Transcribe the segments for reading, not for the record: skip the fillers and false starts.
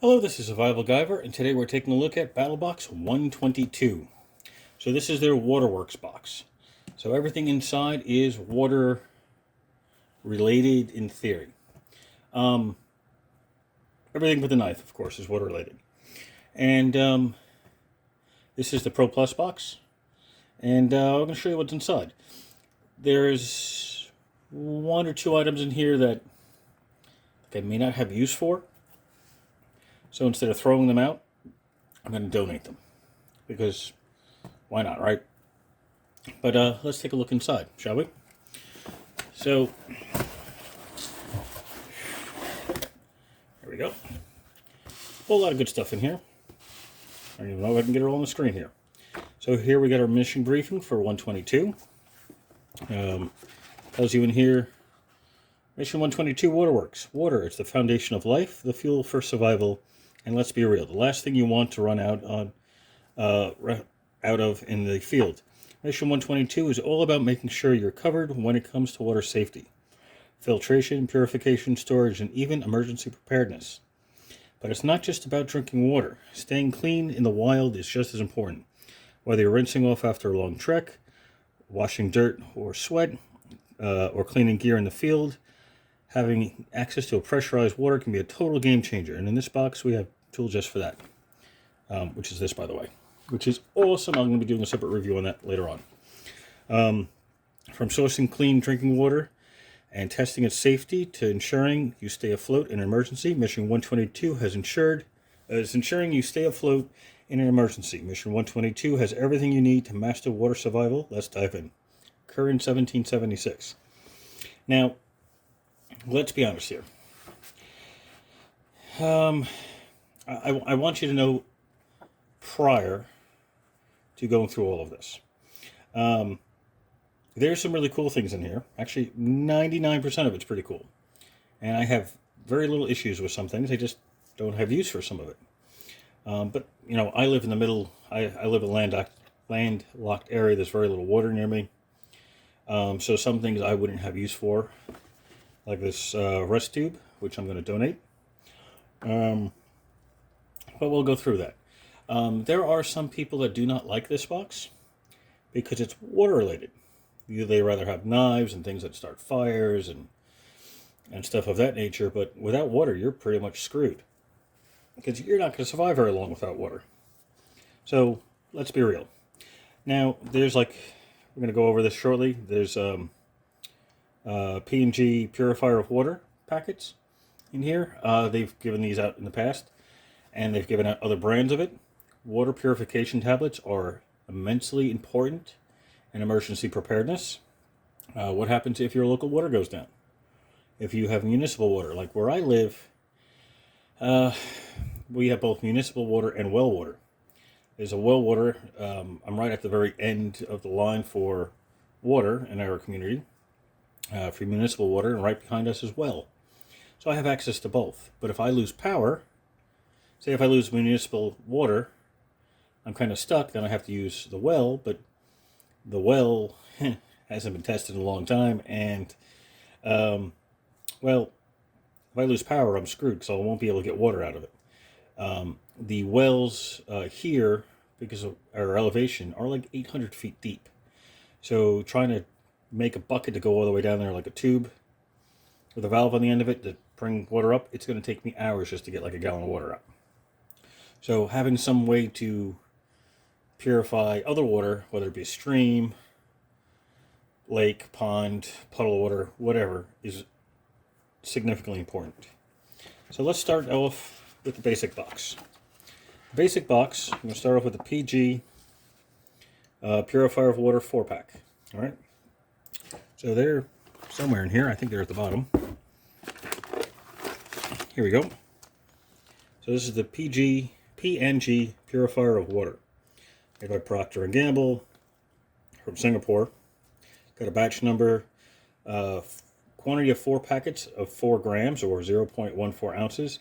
Hello, this is Survival-gyver, and today we're taking a look at Battlbox 122. So this is their Waterworks box. So everything inside is water related in theory. Everything but the knife, of course, is water related. And this is the Pro Plus box, and I'm going to show you what's inside. There's one or two items in here that I may not have use for. So instead of throwing them out, I'm going to donate them. Because why not, right? But let's take a look inside, shall we? So, here we go. A whole lot of good stuff in here. I don't even know if I can get it all on the screen here. So here we got our mission briefing for 122. Tells you in here, Mission 122 Waterworks. Water, it's the foundation of life, the fuel for survival, and let's be real, the last thing you want to run out of in the field. Mission 122 is all about making sure you're covered when it comes to water safety, filtration, purification, storage, and even emergency preparedness. But it's not just about drinking water. Staying clean in the wild is just as important. Whether you're rinsing off after a long trek, washing dirt or sweat, or cleaning gear in the field, having access to a pressurized water can be a total game changer. And in this box, we have a tool just for that, which is this, by the way, which is awesome. I'm going to be doing a separate review on that later on. From sourcing clean drinking water and testing its safety to ensuring you stay afloat in an emergency, Mission 122 is ensuring you stay afloat in an emergency. Mission 122 has everything you need to master water survival. Let's dive in. Current 1776. Now, let's be honest here. I want you to know prior to going through all of this. There's some really cool things in here. Actually, 99% of it's pretty cool. And I have very little issues with some things. I just don't have use for some of it. But, you know, I live in the middle. I live in a landlocked area. There's very little water near me. So some things I wouldn't have use for, like this rest tube, which I'm going to donate. But we'll go through that. There are some people that do not like this box because it's water related. They rather have knives and things that start fires and stuff of that nature. But without water, you're pretty much screwed, because you're not going to survive very long without water. So let's be real. Now, there's we're going to go over this shortly. There's P&G purifier of water packets in here. They've given these out in the past, and they've given out other brands of it. Water purification tablets are immensely important in emergency preparedness. What happens if your local water goes down? If you have municipal water, like where I live, we have both municipal water and well water. There's a well water. I'm right at the very end of the line for water in our community, for municipal water, and right behind us as well. So I have access to both. But if I lose power, say if I lose municipal water, I'm kind of stuck. Then I have to use the well, but the well hasn't been tested in a long time. And, well, if I lose power, I'm screwed, so I won't be able to get water out of it. The wells here, because of our elevation, are like 800 feet deep. So trying to make a bucket to go all the way down there like a tube with a valve on the end of it to bring water up, it's going to take me hours just to get like a gallon of water out. So having some way to purify other water, whether it be a stream, lake, pond, puddle of water, whatever, is significantly important. So let's start off with the basic box. The basic box, I'm going to start off with the PG Purifier of Water 4-pack. All right. So they're somewhere in here. I think they're at the bottom. Here we go. So this is the PNG Purifier of Water, made by Procter & Gamble from Singapore. Got a batch number, quantity of 4 packets of 4 grams or 0.14 ounces.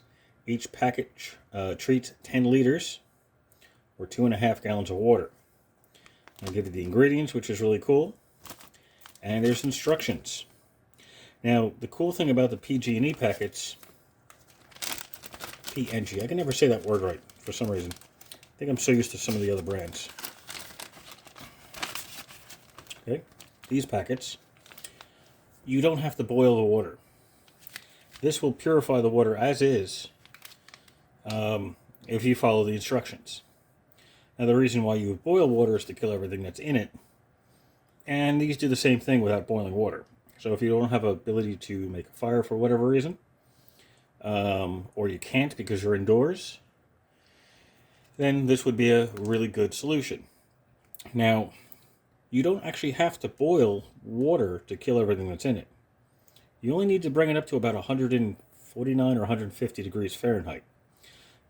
Each package treats 10 liters or 2.5 gallons of water. I'll give you the ingredients, which is really cool. And there's instructions. Now, the cool thing about the PG&E packets PNG. I can never say that word right for some reason. I think I'm so used to some of the other brands. Okay, these packets, you don't have to boil the water. This will purify the water as is if you follow the instructions. Now, the reason why you boil water is to kill everything that's in it, and these do the same thing without boiling water. So if you don't have the ability to make a fire for whatever reason, or you can't because you're indoors, then this would be a really good solution. Now, you don't actually have to boil water to kill everything that's in it. You only need to bring it up to about 149 or 150 degrees Fahrenheit.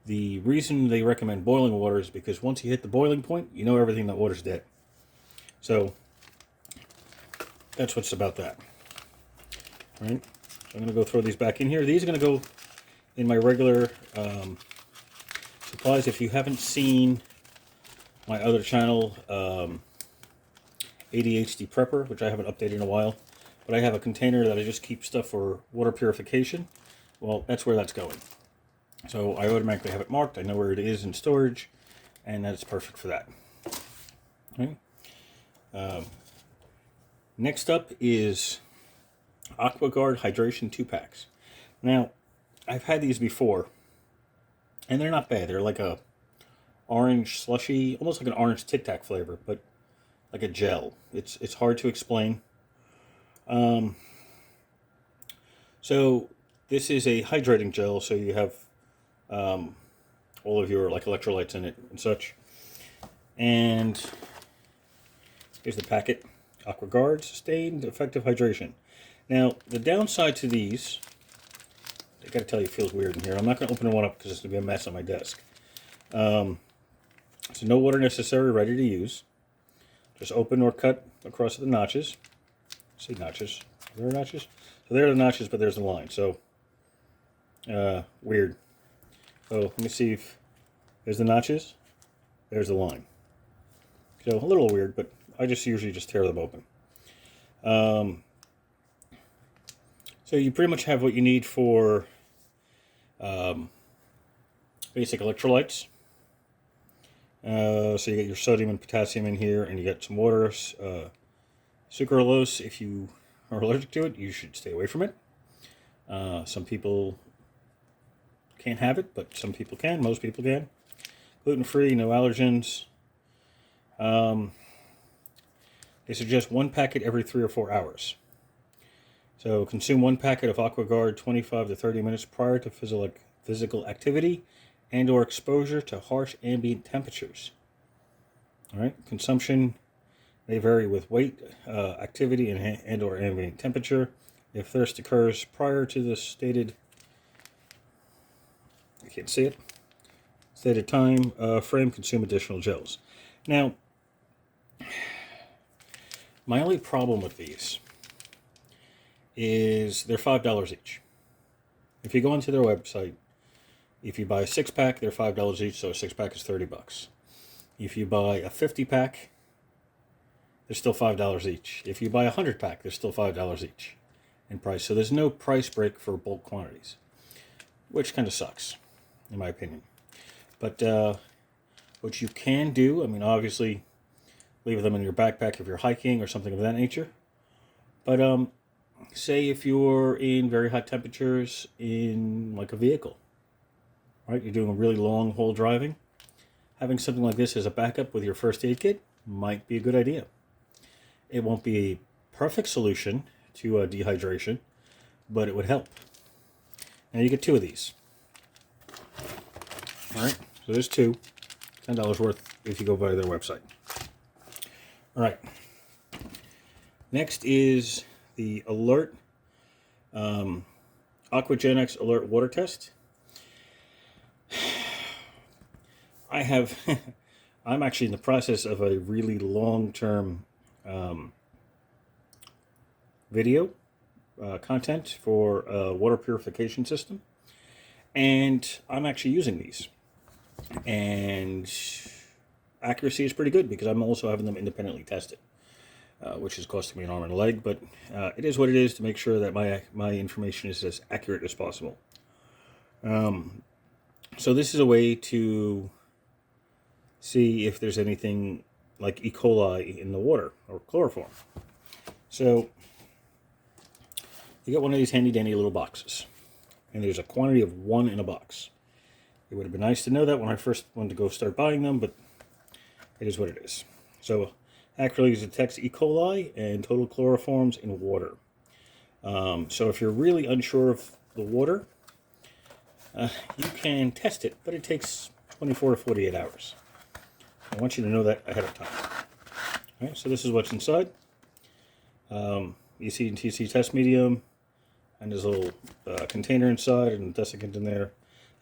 The reason they recommend boiling water is because once you hit the boiling point, you know everything that water's dead. So that's what's about that. All right, so I'm going to go throw these back in here. These are going to go in my regular supplies. If you haven't seen my other channel, ADHD Prepper, which I haven't updated in a while, but I have a container that I just keep stuff for water purification. Well, that's where that's going. So I automatically have it marked. I know where it is in storage, and that's perfect for that. Okay. Next up is AquaGuard Hydration 2-packs. Now, I've had these before, and they're not bad. They're like a orange slushy, almost like an orange Tic Tac flavor, but like a gel. It's hard to explain. So this is a hydrating gel, so you have all of your like electrolytes in it and such. And here's the packet. AquaGuard Sustained Effective Hydration. Now, the downside to these, I gotta tell you, it feels weird in here. I'm not gonna open one up because it's gonna be a mess on my desk. So no water necessary, ready to use. Just open or cut across the notches. See notches. Are there notches? So there are the notches, but there's the line. So, weird. So let me see if there's the notches. There's the line. So a little weird, but I just usually just tear them open. So you pretty much have what you need for basic electrolytes. So you get your sodium and potassium in here, and you get some water. Sucralose, if you are allergic to it, you should stay away from it. Some people can't have it, but some people can. Most people can. Gluten-free, no allergens. They suggest one packet every 3 or 4 hours. So consume one packet of AquaGuard 25 to 30 minutes prior to physical activity and or exposure to harsh ambient temperatures. All right, consumption may vary with weight, activity, and or ambient temperature. If thirst occurs prior to the stated, you can't see it, stated time frame, consume additional gels. Now, my only problem with these is they're $5 each. If you go onto their website, if you buy a 6-pack, they're $5 each, so a 6-pack is $30. If you buy a 50-pack, they're still $5 each. If you buy a 100-pack, they're still $5 each in price. So there's no price break for bulk quantities, which kind of sucks, in my opinion. But what you can do, I mean, obviously, leave them in your backpack if you're hiking or something of that nature. But say if you're in very hot temperatures in like a vehicle, right? You're doing a really long haul driving. Having something like this as a backup with your first aid kit might be a good idea. It won't be a perfect solution to dehydration, but it would help. Now you get 2 of these. All right, so there's 2, $10 worth if you go by their website. All right. Next is the Alert Aquagenix Alert Water Test. I'm actually in the process of a really long-term video content for a water purification system, and I'm actually using these, and accuracy is pretty good because I'm also having them independently tested, which is costing me an arm and a leg, but it is what it is to make sure that my information is as accurate as possible. So this is a way to see if there's anything like E. coli in the water or chloroform. So you get one of these handy dandy little boxes, and there's a quantity of 1 in a box. It would have been nice to know that when I first wanted to go start buying them, but it is what it is. So accurately detects E. coli and total chloroforms in water. So if you're really unsure of the water, you can test it, but it takes 24 to 48 hours. I want you to know that ahead of time. All right, so this is what's inside. EC and TC test medium, and there's a little container inside and a desiccant in there.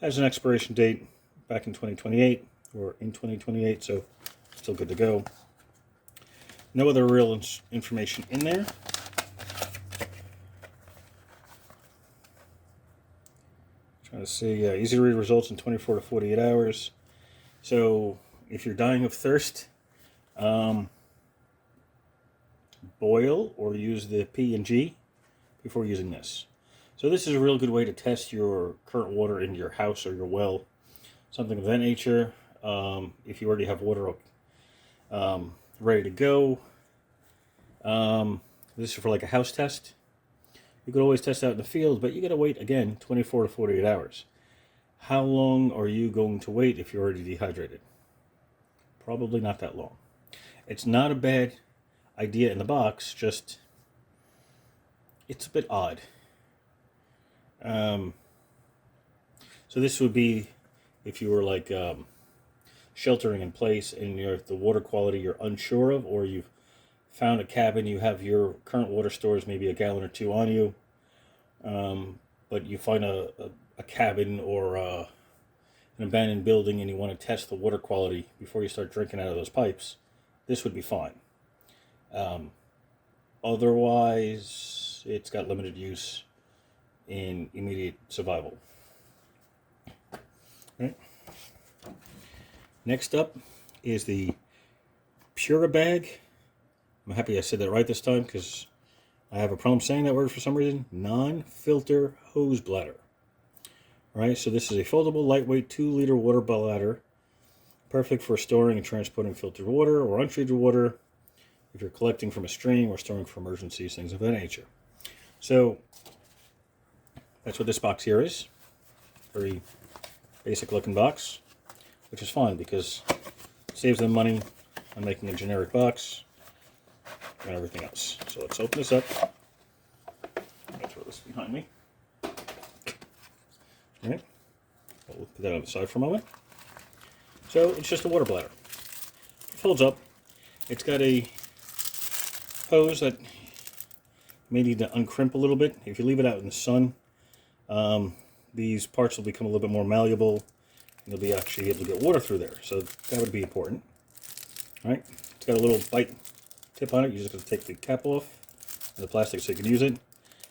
Has an expiration date back in 2028 or in 2028, so still good to go. No other real information in there. Trying to see, easy to read results in 24 to 48 hours. So if you're dying of thirst, boil or use the P&G before using this. So this is a real good way to test your current water in your house or your well, something of that nature. If you already have water ready to go, this is for like a house test. You could always test out in the field, but you got to wait again 24 to 48 hours. How long are you going to wait if you're already dehydrated? Probably not that long. It's not a bad idea in the box, just it's a bit odd. So this would be if you were like sheltering in place and the water quality you're unsure of, or you've found a cabin, you have your current water stores, maybe a gallon or 2 on you, but you find a cabin or an abandoned building and you want to test the water quality before you start drinking out of those pipes, this would be fine. Otherwise, it's got limited use in immediate survival. Right. Next up is the Puribag. I'm happy I said that right this time because I have a problem saying that word for some reason. Non-filter hose bladder. All right, so this is a foldable, lightweight 2-liter water bladder, perfect for storing and transporting filtered water or untreated water if you're collecting from a stream or storing for emergencies, things of that nature. So that's what this box here is. Very basic looking box, which is fine because it saves them money on making a generic box and everything else. So let's open this up. I'll throw this behind me. All right. We'll put that on the side for a moment. So it's just a water bladder. It folds up. It's got a hose that may need to uncrimp a little bit. If you leave it out in the sun, these parts will become a little bit more malleable and you'll be actually able to get water through there. So that would be important. All right. It's got a little bite tip on it. You're just going to take the cap off and the plastic so you can use it.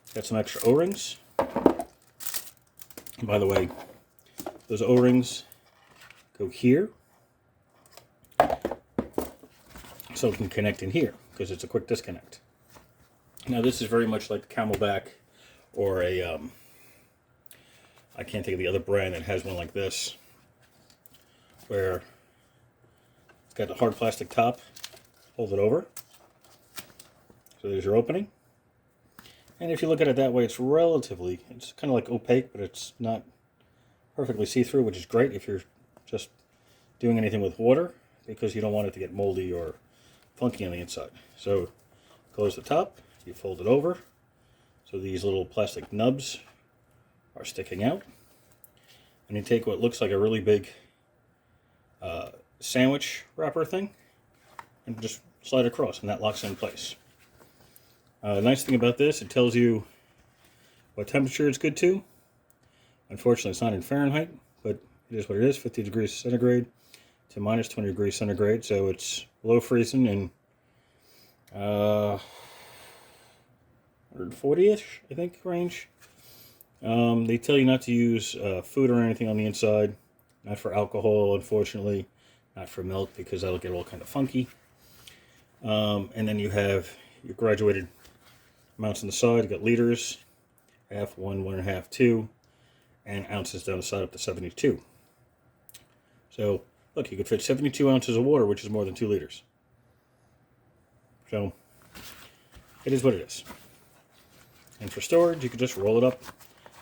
It's got some extra O-rings. And by the way, those O-rings go here so it can connect in here because it's a quick disconnect. Now this is very much like the Camelback or a I can't think of the other brand that has one like this, where it's got the hard plastic top, hold it over. So there's your opening. And if you look at it that way, it's kind of like opaque, but it's not perfectly see-through, which is great if you're just doing anything with water, because you don't want it to get moldy or funky on the inside. So close the top, you fold it over, so these little plastic nubs are sticking out. And you take what looks like a really big sandwich wrapper thing and just slide across, and that locks it in place. The nice thing about this, it tells you what temperature it's good to. Unfortunately, it's not in Fahrenheit, but it is what it is, 50 degrees centigrade to minus 20 degrees centigrade. So it's below freezing and 140-ish, I think, range. They tell you not to use food or anything on the inside. Not for alcohol, unfortunately. Not for milk, because that'll get all kind of funky. And then you have your graduated amounts on the side. You got liters, half, 1, 1.5, 2, and ounces down the side up to 72. So, look, you could fit 72 ounces of water, which is more than 2 liters. So, it is what it is. And for storage, you can just roll it up.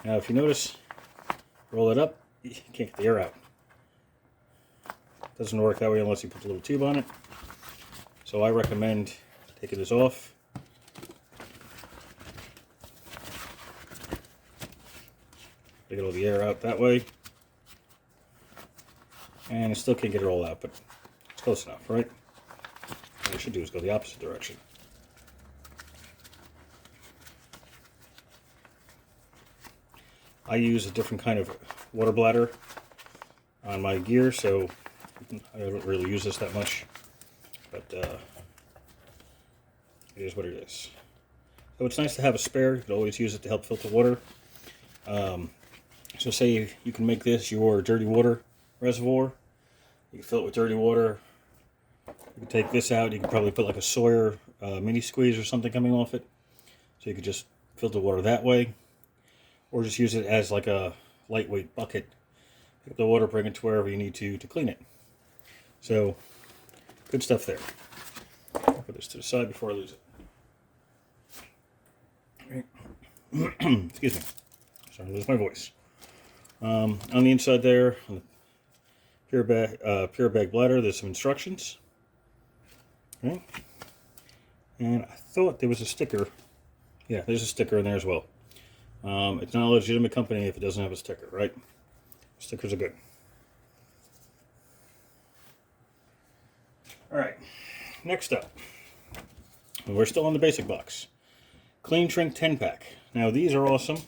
Now, if you notice, roll it up, you can't get the air out. It doesn't work that way unless you put a little tube on it. So I recommend taking this off. They get all the air out that way. And I still can't get it all out, but it's close enough, right? What I should do is go the opposite direction. I use a different kind of water bladder on my gear, so I don't really use this that much. But it is what it is. So it's nice to have a spare. You can always use it to help filter water. So say you can make this your dirty water reservoir. You can fill it with dirty water. You can take this out. You can probably put like a Sawyer mini squeeze or something coming off it. So you could just filter water that way. Or just use it as like a lightweight bucket. Pick up the water, bring it to wherever you need to clean it. So, good stuff there. I'll put this to the side before I lose it. Right. Excuse me. Starting to lose my voice. On the inside there, on the pure bag bladder, there's some instructions. Okay. And I thought there was a sticker. Yeah, there's a sticker in there as well. It's not a legitimate company if it doesn't have a sticker, right? Stickers are good. Alright, next up. We're still on the basic box. Clean Shrink 10-pack. Now these are awesome.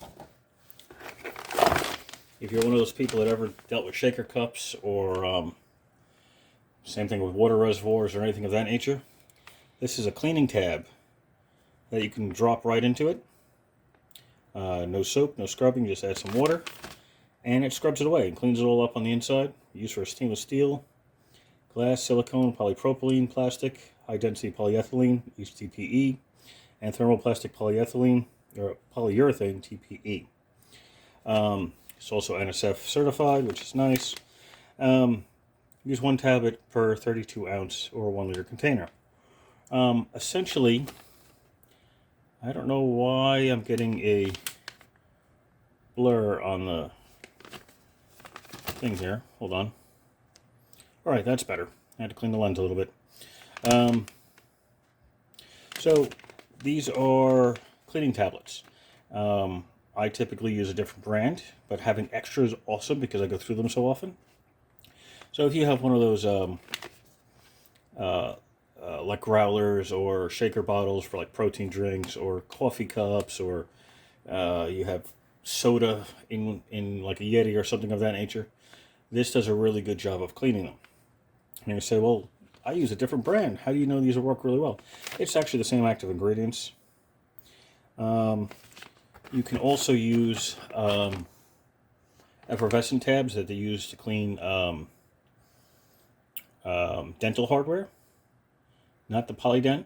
If you're one of those people that ever dealt with shaker cups or same thing with water reservoirs or anything of that nature, this is a cleaning tab that you can drop right into it. No soap, no scrubbing, just add some water. And it scrubs it away and cleans it all up on the inside. Used for stainless steel, glass, silicone, polypropylene, plastic, high density polyethylene, HDPE, and thermoplastic polyethylene, or polyurethane, TPE. It's also NSF certified, which is nice. Use 1 tablet per 32 ounce or 1 liter container. Essentially, I don't know why I'm getting a blur on the thing here. Hold on. Alright, that's better. I had to clean the lens a little bit. So, these are cleaning tablets. I typically use a different brand, but having extra is awesome because I go through them so often. So if you have one of those like growlers or shaker bottles for like protein drinks or coffee cups, or you have soda in like a Yeti or something of that nature, this does a really good job of cleaning them. And you say, well, I use a different brand. How do you know these will work really well? It's actually the same active ingredients. You can also use effervescent tabs that they use to clean dental hardware. Not the Polydent,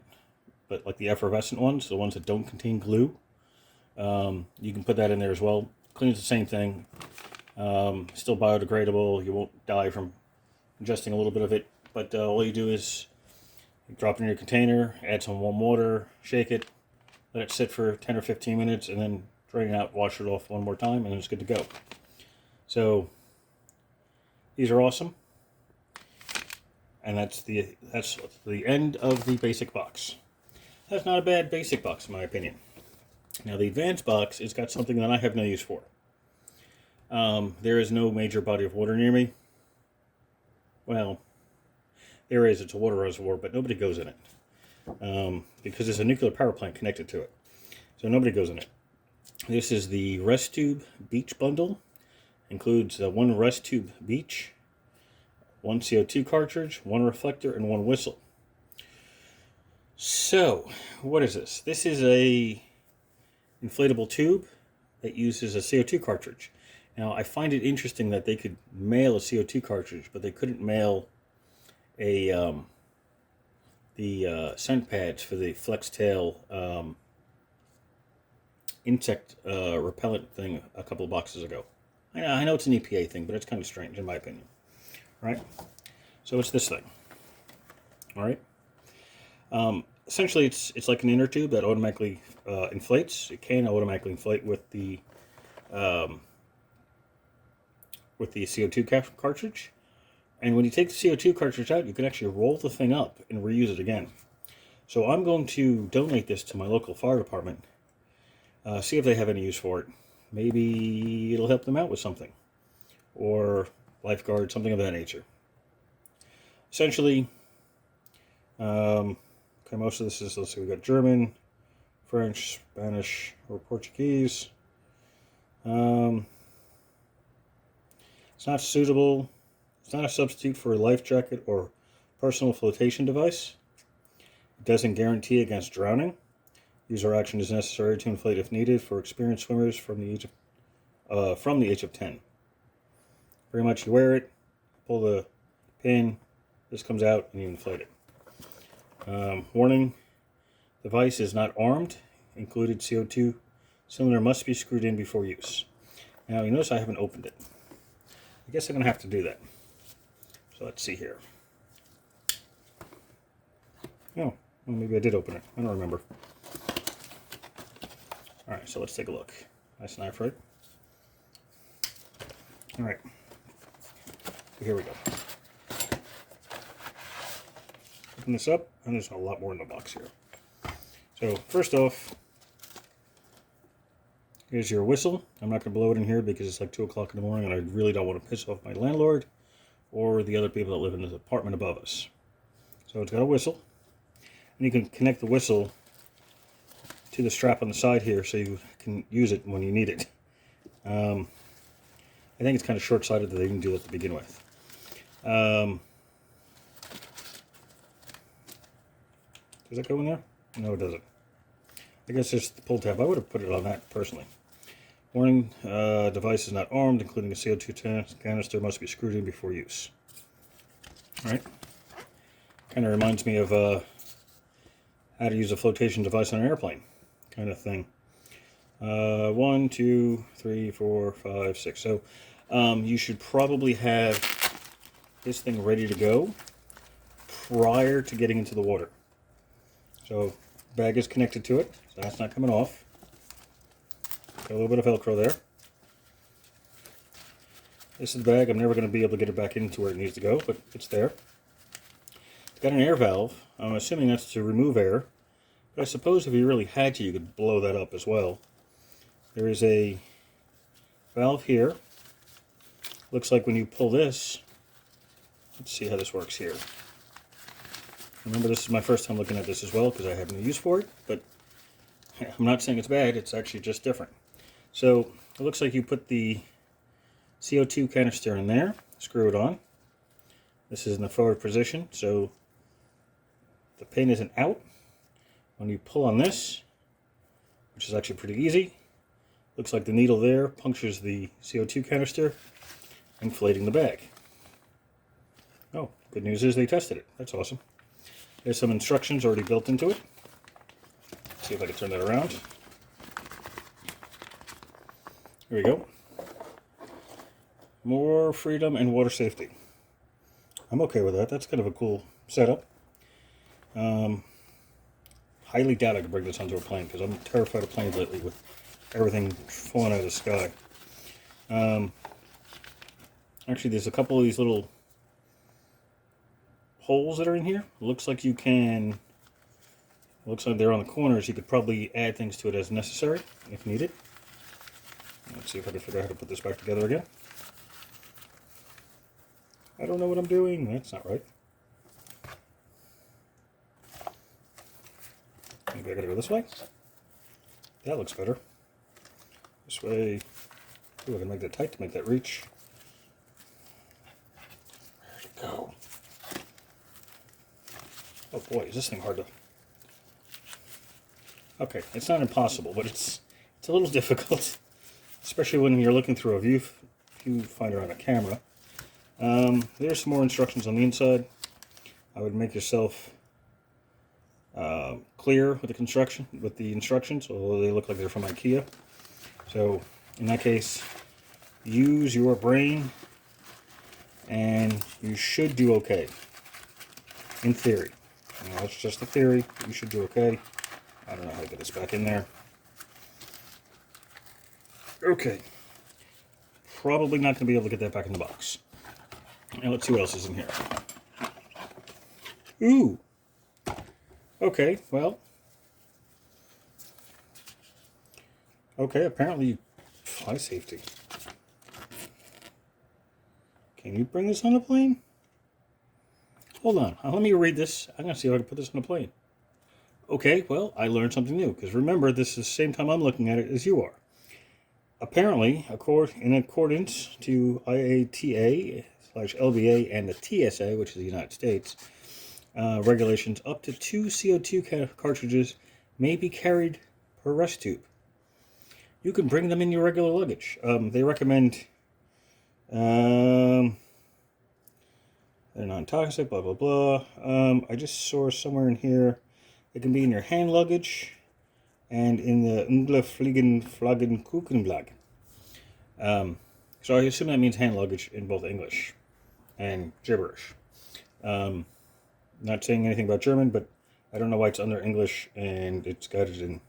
but like the effervescent ones, the ones that don't contain glue. You can put that in there as well. Cleans the same thing. Still biodegradable. You won't die from ingesting a little bit of it. But all you do is drop it in your container, add some warm water, shake it, let it sit for 10 or 15 minutes, and then drain it out, wash it off one more time, and it's good to go. So these are awesome. And that's the end of the basic box. That's not a bad basic box in my opinion. Now the advanced box has got something that I have no use for. There is no major body of water near me. Well, there is. It's a water reservoir, but nobody goes in it because there's a nuclear power plant connected to it. So nobody goes in it. This is the Rest Tube Beach Bundle. Includes 1 Rest Tube Beach, 1 CO2 cartridge, 1 reflector, and 1 whistle. So, what is this? This is a inflatable tube that uses a CO2 cartridge. Now, I find it interesting that they could mail a CO2 cartridge, but they couldn't mail the scent pads for the Flex Tail insect repellent thing a couple of boxes ago. I know it's an EPA thing, but it's kind of strange in my opinion. right? So it's this thing, all right? Essentially, it's like an inner tube that automatically inflates. It can automatically inflate with the CO2 cartridge. And when you take the CO2 cartridge out, you can actually roll the thing up and reuse it again. So I'm going to donate this to my local fire department. See if they have any use for it. Maybe it'll help them out with something. Or lifeguard, something of that nature. Essentially, okay, most of this is, let's see, we got German, French, Spanish, or Portuguese. It's not suitable. It's not a substitute for a life jacket or personal flotation device. It doesn't guarantee against drowning. User action is necessary to inflate if needed for experienced swimmers from the age of 10. Pretty much, you wear it, pull the pin, this comes out, and you inflate it. Warning: device is not armed. Included CO2 cylinder must be screwed in before use. Now, you notice I haven't opened it. I guess I'm going to have to do that. So let's see here. Oh, well, maybe I did open it. I don't remember. Alright, so let's take a look. Nice knife, right? Alright. Here we go. Open this up, and there's a lot more in the box here. So, first off, here's your whistle. I'm not going to blow it in here because it's like 2 o'clock in the morning and I really don't want to piss off my landlord or the other people that live in the apartment above us. So it's got a whistle. And you can connect the whistle to the strap on the side here so you can use it when you need it. I think it's kind of short-sighted that they didn't do that to begin with. Does that go in there? No, it doesn't. I guess it's the pull tab. I would have put it on that personally. Warning, device is not armed, including a CO2 canister must be screwed in before use. Alright. Kind of reminds me of how to use a flotation device on an airplane kind of thing. 1, 2, 3, 4, 5, 6. So you should probably have this thing ready to go prior to getting into the water. So bag is connected to it, so that's not coming off. Got a little bit of Velcro there. This is the bag. I'm never going to be able to get it back into where it needs to go, but it's there. It's got an air valve. I'm assuming that's to remove air. But I suppose if you really had to, you could blow that up as well. There is a valve here. Looks like when you pull this, let's see how this works here. Remember, this is my first time looking at this as well because I have no use for it, but I'm not saying it's bad, it's actually just different. So it looks like you put the CO2 canister in there, screw it on. This is in the forward position, so the pin isn't out. When you pull on this, which is actually pretty easy, looks like the needle there punctures the CO2 canister, inflating the bag. Oh, good news is they tested it. That's awesome. There's some instructions already built into it. Let's see if I can turn that around. Here we go. More freedom and water safety. I'm okay with that. That's kind of a cool setup. Highly doubt I could bring this onto a plane because I'm terrified of planes lately with everything falling out of the sky. Actually, there's a couple of these little holes that are in here. Looks like you can, looks like they're on the corners. You could probably add things to it as necessary if needed. Let's see if I can figure out how to put this back together again. I don't know what I'm doing. That's not right. Maybe I gotta go this way. That looks better. This way. Ooh, I can make that tight to make that reach. Where'd it go? Oh boy, is this thing hard to... Okay, it's not impossible, but it's a little difficult, especially when you're looking through a viewfinder on a camera. There's some more instructions on the inside. I would make yourself clear with the instructions, although they look like they're from IKEA. So in that case, use your brain and you should do okay. In theory. That's just a theory. You should do okay. I don't know how to get this back in there. Okay. Probably not going to be able to get that back in the box. And let's see what else is in here. Ooh. Okay, well. Okay, apparently fly safety. Can you bring this on a plane? Hold on, let me read this. I'm going to see if I can put this on a plane. Okay, well, I learned something new, because remember, this is the same time I'm looking at it as you are. Apparently, in accordance to IATA/LBA and the TSA, which is the United States, regulations, up to 2 CO2 cartridges may be carried per rest tube. You can bring them in your regular luggage. They recommend they're non-toxic, blah, blah, blah. I just saw somewhere in here, it can be in your hand luggage and in the Flaggen Kuchenblag. So I assume that means hand luggage in both English and gibberish. Not saying anything about German, but I don't know why it's under English and it's got it in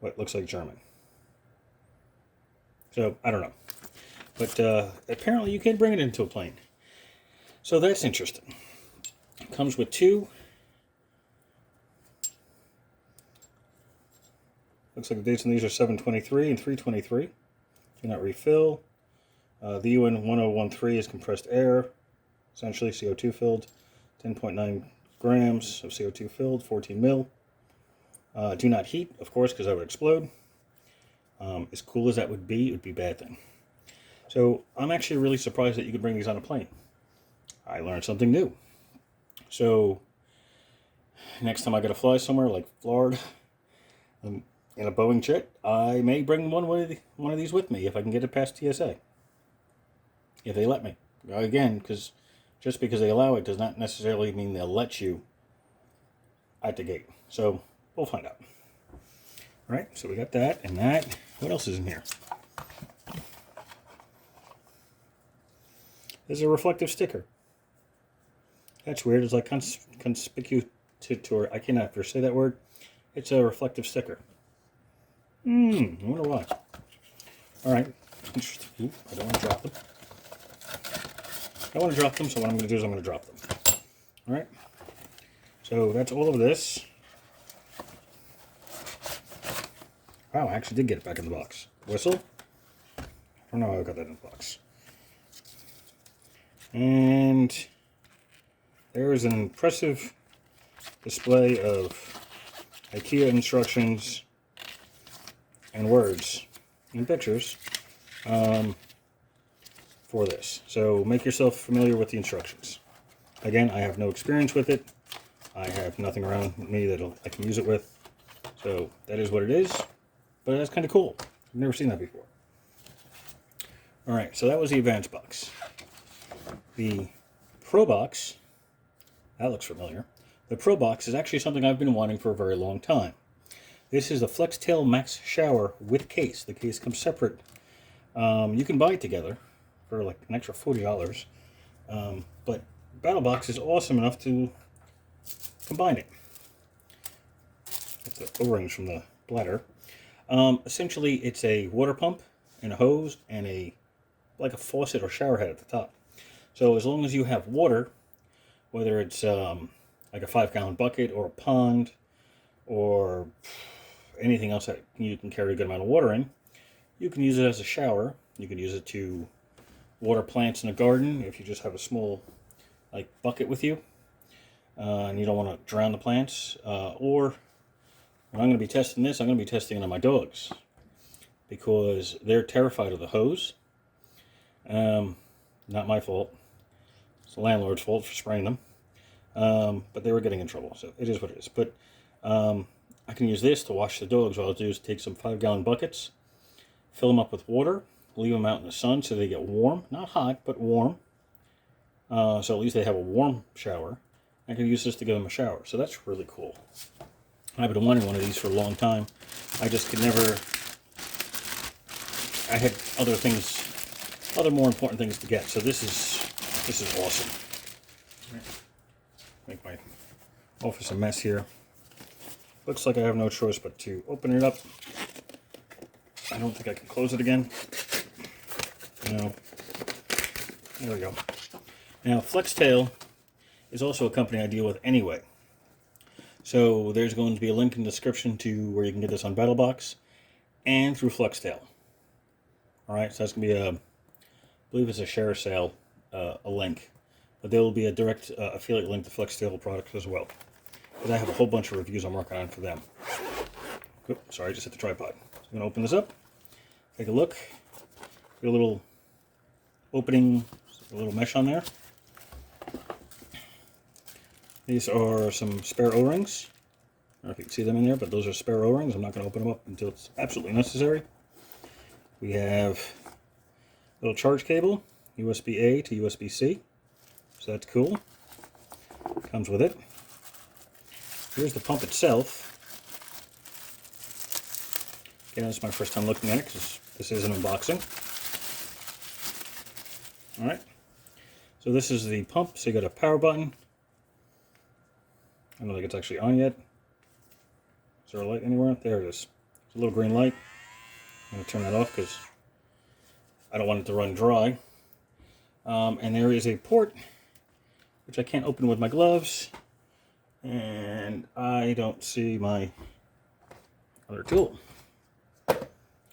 what looks like German. So, I don't know. But apparently you can bring it into a plane. So that's interesting. It comes with 2. Looks like the dates on these are 7/23 and 3/23. Do not refill. The UN 1013 is compressed air, essentially CO2 filled. 10.9 grams of CO2 filled, 14 mil. Do not heat, of course, because that would explode. As cool as that would be, it would be a bad thing. So I'm actually really surprised that you could bring these on a plane. I learned something new. So next time I got to fly somewhere like Florida in a Boeing jet, I may bring one of these with me if I can get it past TSA. If they let me. Again, because just because they allow it does not necessarily mean they'll let you at the gate. So we'll find out. All right, so we got that and that. What else is in here? There's a reflective sticker. That's weird. It's like conspicuous. I cannot ever say that word. It's a reflective sticker. I wonder why. All right. Interesting. Ooh, I don't want to drop them. I want to drop them, so what I'm going to do is I'm going to drop them. All right. So that's all of this. Wow, I actually did get it back in the box. Whistle? I don't know how I got that in the box. And there is an impressive display of IKEA instructions and words and pictures for this. So make yourself familiar with the instructions. Again, I have no experience with it. I have nothing around me that I can use it with. So that is what it is. But that's kind of cool. I've never seen that before. All right, so that was the Advanced Box. The Pro Box, that looks familiar. The Pro Box is actually something I've been wanting for a very long time. This is the FlexTail Max Shower with case. The case comes separate. You can buy it together for like an extra $40. But Battlbox is awesome enough to combine it. That's the O-rings from the bladder. Essentially, it's a water pump and a hose and like a faucet or shower head at the top. So as long as you have water, whether it's like a 5-gallon bucket or a pond or anything else that you can carry a good amount of water in, you can use it as a shower. You can use it to water plants in a garden if you just have a small like bucket with you and you don't want to drown the plants. Or when I'm going to be testing this, I'm going to be testing it on my dogs because they're terrified of the hose. Not my fault. It's the landlord's fault for spraying them. But they were getting in trouble, so it is what it is. But I can use this to wash the dogs. What I'll do is take some 5-gallon buckets, fill them up with water, leave them out in the sun so they get warm. Not hot, but warm. So at least they have a warm shower. I can use this to give them a shower. So that's really cool. I've been wanting one of these for a long time. I just could never... I had other more important things to get. So this is This is awesome. Make my office a mess here. Looks like I have no choice but to open it up. I don't think I can close it again. No. There we go. Now, Flextail is also a company I deal with anyway. So there's going to be a link in the description to where you can get this on Battlbox and through Flextail. Alright, so that's going to be I believe it's a share sale, a link. But there will be a direct affiliate link to Flextail products as well. Because I have a whole bunch of reviews I'm working on for them. Oops, sorry, I just hit the tripod. So I'm going to open this up, take a look. Get a little opening, a little mesh on there. These are some spare O-rings. I don't know if you can see them in there, but those are spare O-rings. I'm not going to open them up until it's absolutely necessary. We have a little charge cable, USB-A to USB-C. So that's cool. Comes with it. Here's the pump itself. Again, this is my first time looking at it because this is an unboxing. Alright. So this is the pump. So you got a power button. I don't think it's actually on yet. Is there a light anywhere? There it is. There's a little green light. I'm going to turn that off because I don't want it to run dry. And there is a port, which I can't open with my gloves. And I don't see my other tool.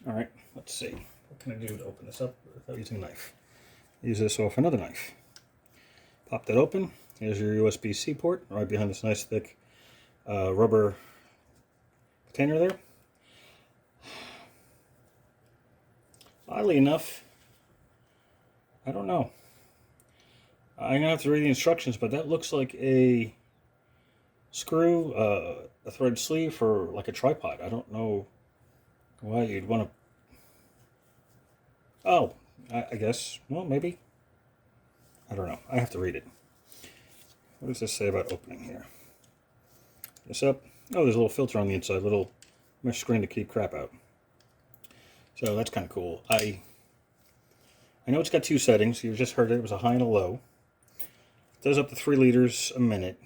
Alright, let's see. What can I do to open this up without using a knife? Use this off another knife. Pop that open. Here's your USB-C port right behind this nice thick rubber container there. Oddly enough, I don't know. I'm going to have to read the instructions, but that looks like a screw, a thread sleeve for like a tripod. I don't know why you'd want to... Oh, I guess. Well, maybe. I don't know. I have to read it. What does this say about opening here? This up. Oh, there's a little filter on the inside, little mesh screen to keep crap out. So that's kind of cool. I know it's got two settings. You just heard it. It was a high and a low. It does up to 3 liters a minute.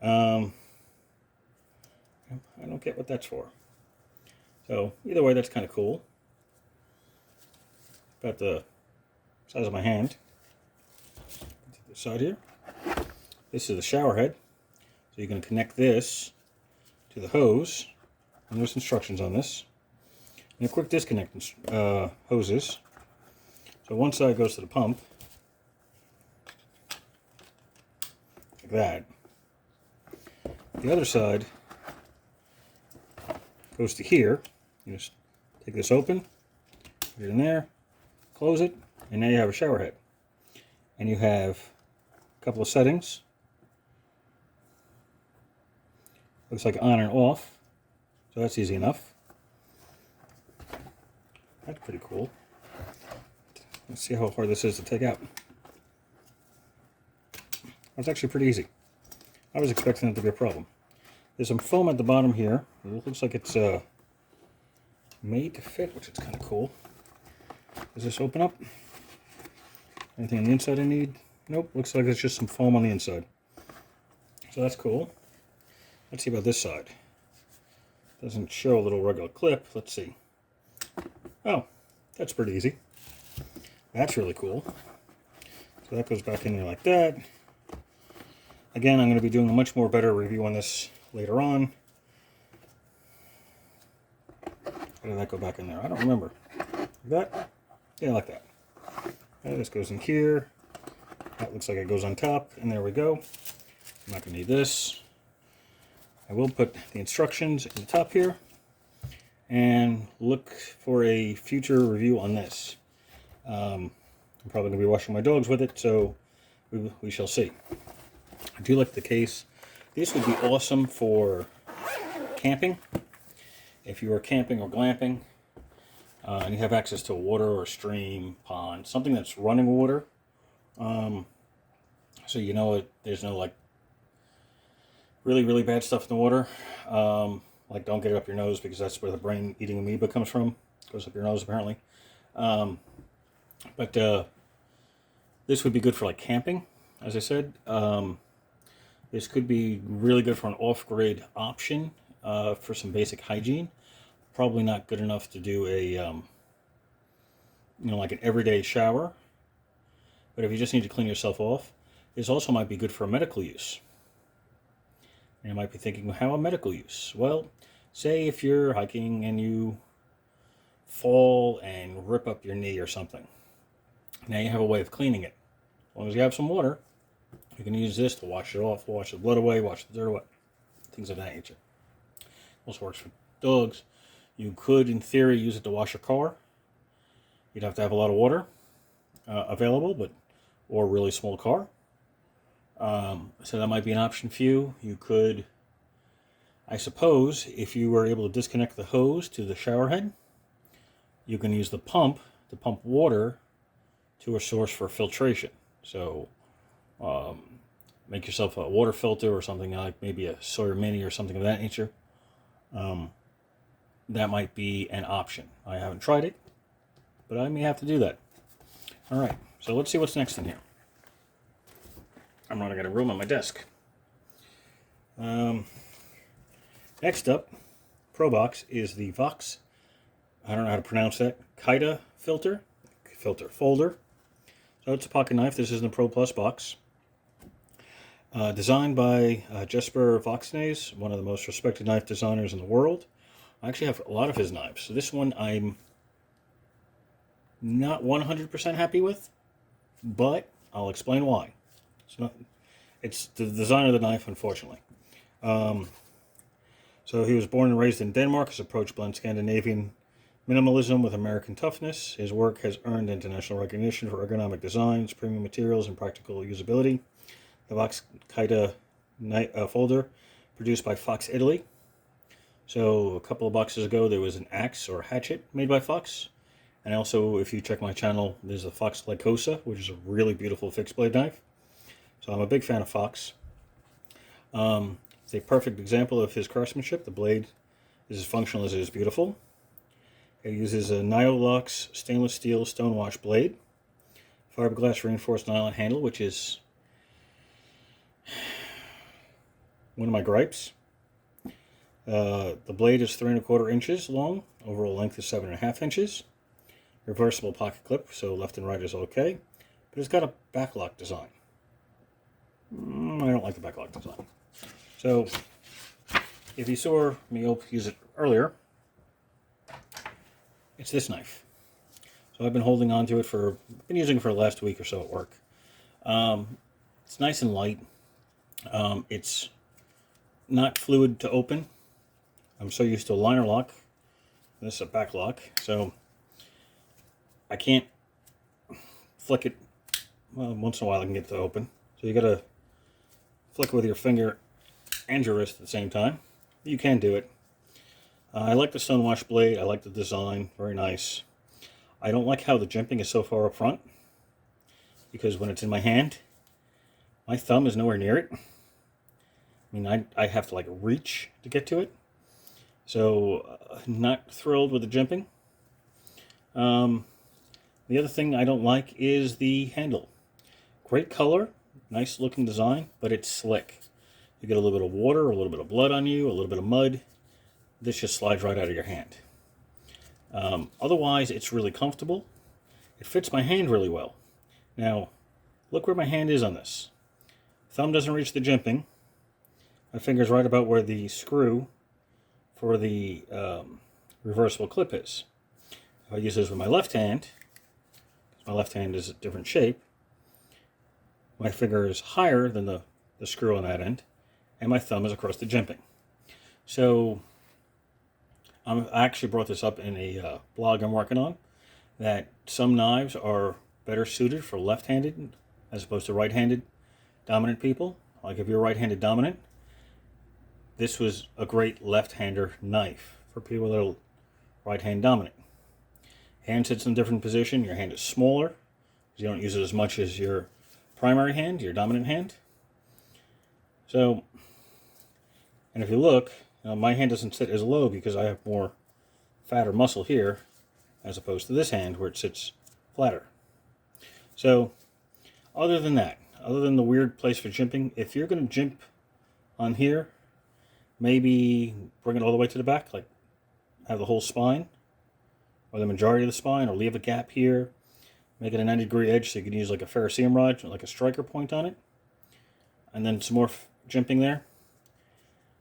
I don't get what that's for. So either way, that's kind of cool. About the size of my hand. To the side here. This is the shower head. So you can connect this to the hose. And there's instructions on this. And a quick disconnect hoses. So one side goes to the pump. Like that. The other side goes to here. You just take this open, put it in there, close it, and now you have a shower head. And you have a couple of settings. Looks like on and off, so that's easy enough. That's pretty cool. Let's see how hard this is to take out. That's actually pretty easy. I was expecting it to be a problem. There's some foam at the bottom here. It looks like it's made to fit, which is kind of cool. Does this open up? Anything on the inside I need? Nope, looks like it's just some foam on the inside. So that's cool. Let's see about this side. Doesn't show a little regular clip. Let's see. Oh, that's pretty easy. That's really cool. So that goes back in there like that. Again, I'm going to be doing a much more better review on this later on. How did that go back in there? I don't remember. Like that? Yeah, like that. And this goes in here. That looks like it goes on top, and there we go. I'm not going to need this. I will put the instructions in the top here, and look for a future review on this. I'm probably going to be washing my dogs with it, so we shall see. I do like the case. This would be awesome for camping. If you are camping or glamping, and you have access to water or stream, pond, something that's running water, so you know there's no like really bad stuff in the water. Like don't get it up your nose, because that's where the brain eating amoeba comes from. It goes up your nose apparently. But This would be good for like camping, as I said. This could be really good for an off-grid option for some basic hygiene. Probably not good enough to do a, like an everyday shower. But if you just need to clean yourself off, this also might be good for medical use. And you might be thinking, how a medical use? Well, say if you're hiking and you fall and rip up your knee or something. Now you have a way of cleaning it. As long as you have some water, you can use this to wash it off, wash the blood away, wash the dirt away, things of that nature. Also works for dogs. You could, in theory, use it to wash your car. You'd have to have a lot of water available, or a really small car. So that might be an option for you. You could, I suppose, if you were able to disconnect the hose to the shower head, you can use the pump to pump water to a source for filtration. So make yourself a water filter or something like maybe a Sawyer Mini or something of that nature. That might be an option. I haven't tried it, but I may have to do that. All right, so let's see what's next in here. I'm running out of room on my desk. Next up, ProBox is the Vox, I don't know how to pronounce that, Kaida folder. So it's a pocket knife. This is in the Pro Plus box. Designed by Jesper Voxnes, one of the most respected knife designers in the world. I actually have a lot of his knives. So this one I'm not 100% happy with, but I'll explain why. It's the design of the knife, unfortunately. So he was born and raised in Denmark. His approach blends Scandinavian minimalism with American toughness. His work has earned international recognition for ergonomic designs, premium materials, and practical usability. The Vox Kaida folder, produced by Fox Italy. So a couple of boxes ago, there was an axe or hatchet made by Fox. And also, if you check my channel, there's a Fox Lycosa, which is a really beautiful fixed blade knife. So I'm a big fan of Fox. It's a perfect example of his craftsmanship. The blade is as functional as it is beautiful. It uses a Nylox stainless steel stonewash blade, fiberglass reinforced nylon handle, which is one of my gripes. The blade is 3¼ inches long. Overall length is 7½ inches. Reversible pocket clip, so left and right is okay. But it's got a backlock design. I don't like the backlock design. So, if you saw me use it earlier, it's this knife. So I've been holding on to it been using it for the last week or so at work. It's nice and light. It's not fluid to open. I'm so used to a liner lock. This is a back lock, so I can't flick it. Well, once in a while I can get it to open. So you gotta flick it with your finger and your wrist at the same time. You can do it. I like the stonewash blade. I like the design. Very nice. I don't like how the jimping is so far up front, because when it's in my hand, my thumb is nowhere near it. I mean, I have to like reach to get to it. So, not thrilled with the jimping. The other thing I don't like is the handle. Great color, nice looking design, but it's slick. You get a little bit of water, a little bit of blood on you, a little bit of mud. This just slides right out of your hand. Otherwise, it's really comfortable. It fits my hand really well. Now, look where my hand is on this. Thumb doesn't reach the jimping. My finger's right about where the screw for the reversible clip is. If I use this with my left hand, my left hand is a different shape, my finger is higher than the screw on that end, and my thumb is across the jimping. So I actually brought this up in a blog I'm working on, that some knives are better suited for left-handed as opposed to right-handed dominant people. Like if you're right-handed dominant, this was a great left-hander knife for people that are right-hand dominant. Hand sits in a different position. Your hand is smaller, because you don't use it as much as your primary hand, your dominant hand. So, and if you look, my hand doesn't sit as low because I have more fat or muscle here, as opposed to this hand where it sits flatter. So, other than that, other than the weird place for jimping, if you're going to jimp on here, maybe bring it all the way to the back, like have the whole spine, or the majority of the spine, or leave a gap here, make it a 90-degree edge so you can use like a ferrocerium rod, like a striker point on it, and then some more jimping there.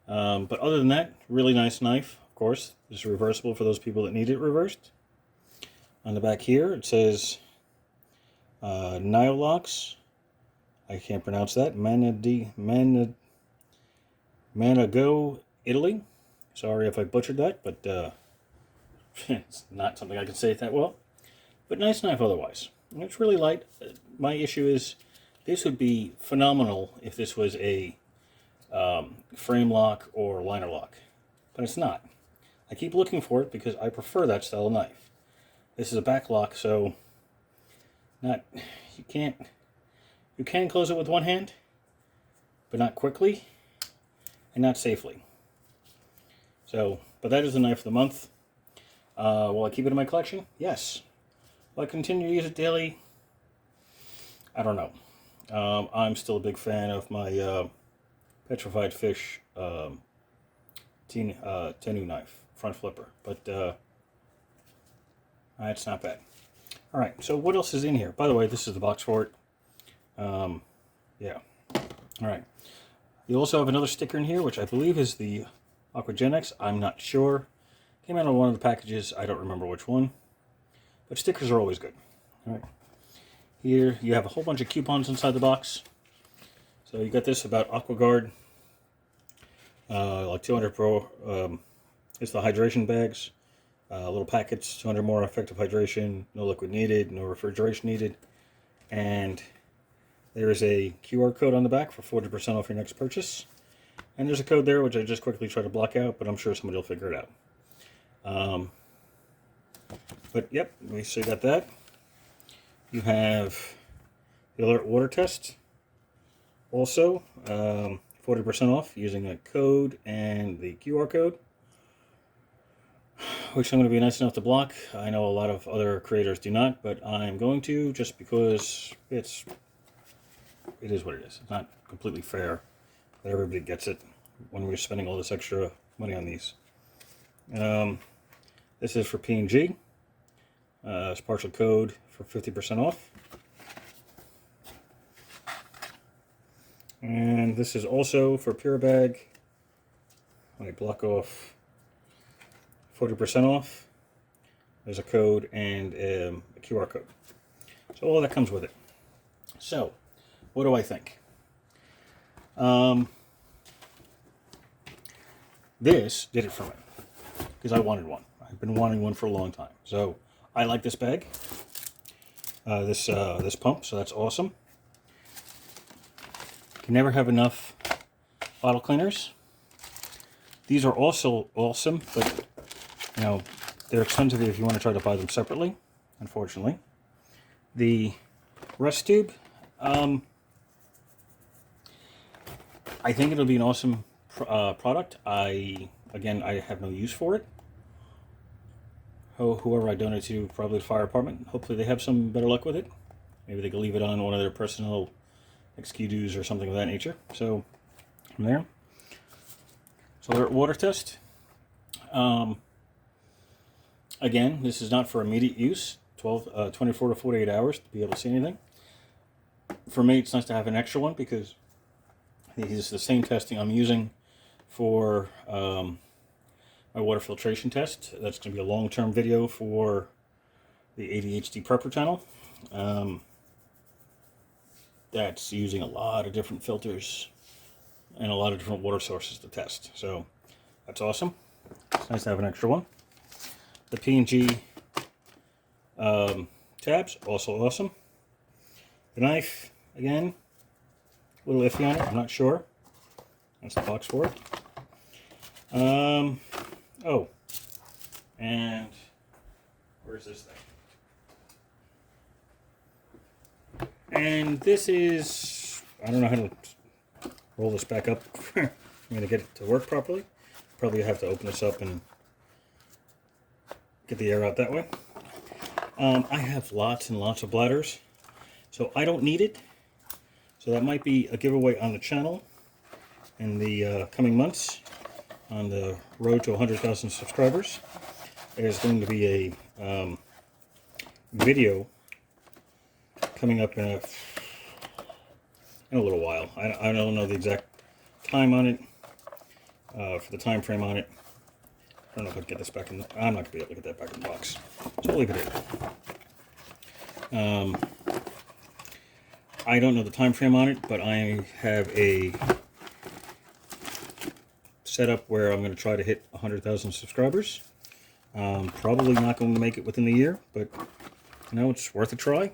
But other than that, really nice knife, of course. It's reversible for those people that need it reversed. On the back here, it says Niolox. I can't pronounce that. Manago, Italy. Sorry if I butchered that, but it's not something I can say that well. But nice knife otherwise. It's really light. My issue is this would be phenomenal if this was a frame lock or liner lock, but it's not. I keep looking for it because I prefer that style of knife. This is a back lock, so you can close it with one hand, but not quickly and not safely. So, but that is the knife of the month. Will I keep it in my collection? Yes. Will I continue to use it daily? I don't know. I'm still a big fan of my petrified fish Tenu knife, front flipper, but it's not bad. All right, so what else is in here? By the way, this is the box for it. Yeah. All right. You also have another sticker in here, which I believe is the Aquagenics. I'm not sure. Came out on one of the packages. I don't remember which one. But stickers are always good. All right. Here you have a whole bunch of coupons inside the box. So you got this about AquaGuard. Like 200 Pro. It's the hydration bags. Little packets, 200 more effective hydration. No liquid needed. No refrigeration needed. And there is a QR code on the back for 40% off your next purchase. And there's a code there which I just quickly try to block out, but I'm sure somebody will figure it out. But yep, so you got that. You have the alert water test. Also, 40% off using a code and the QR code, which I'm going to be nice enough to block. I know a lot of other creators do not, but I'm going to, just because it is what it is. It's not completely fair that everybody gets it when we're spending all this extra money on these. This is for P&G. It's partial code for 50% off. And this is also for Puribag. I block off 40% off. There's a code and a QR code. So all that comes with it. So, what do I think? This did it for me because I wanted one. I've been wanting one for a long time. So I like this bag, this pump. So that's awesome. You can never have enough bottle cleaners. These are also awesome, but you know they're expensive if you want to try to buy them separately. Unfortunately, the rest tube. I think it'll be an awesome product. I have no use for it. Whoever I donate to, probably the fire department. Hopefully they have some better luck with it. Maybe they can leave it on one of their personal excuses or something of that nature. So, from there. So, alert water test. Again, this is not for immediate use. 24 to 48 hours to be able to see anything. For me, it's nice to have an extra one because this is the same testing I'm using for my water filtration test. That's going to be a long-term video for the ADHD Prepper channel. That's using a lot of different filters and a lot of different water sources to test. So that's awesome. It's nice to have an extra one. The P&G tabs, also awesome. The knife, again, a little iffy on it, I'm not sure. That's the box for it. Oh, and where's this thing? And this is, I don't know how to roll this back up. I'm going to get it to work properly. Probably have to open this up and get the air out that way. I have lots and lots of bladders, so I don't need it. So that might be a giveaway on the channel in the coming months on the road to 100,000 subscribers. There's going to be a video coming up in a little while. I don't know the exact time on it, for the time frame on it. I don't know if I can get this back in. I'm not going to be able to get that back in the box. So we'll leave it in. I don't know the time frame on it, but I have a setup where I'm going to try to hit 100,000 subscribers. Probably not going to make it within the year, but you know, it's worth a try.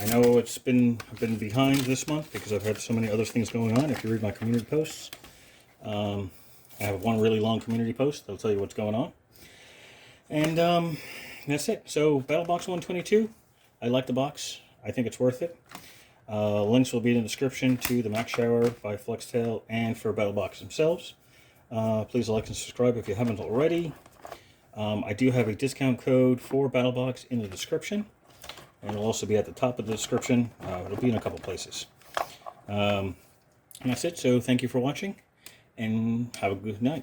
I know I've been behind this month because I've had so many other things going on. If you read my community posts, I have one really long community post that'll tell you what's going on. And that's it. So Battlbox 122, I like the box. I think it's worth it. Links will be in the description to the Max Shower by Flextail and for Battlbox themselves. Please like and subscribe if you haven't already. I do have a discount code for Battlbox in the description, and it'll also be at the top of the description. It'll be in a couple places. And that's it. So thank you for watching, and have a good night.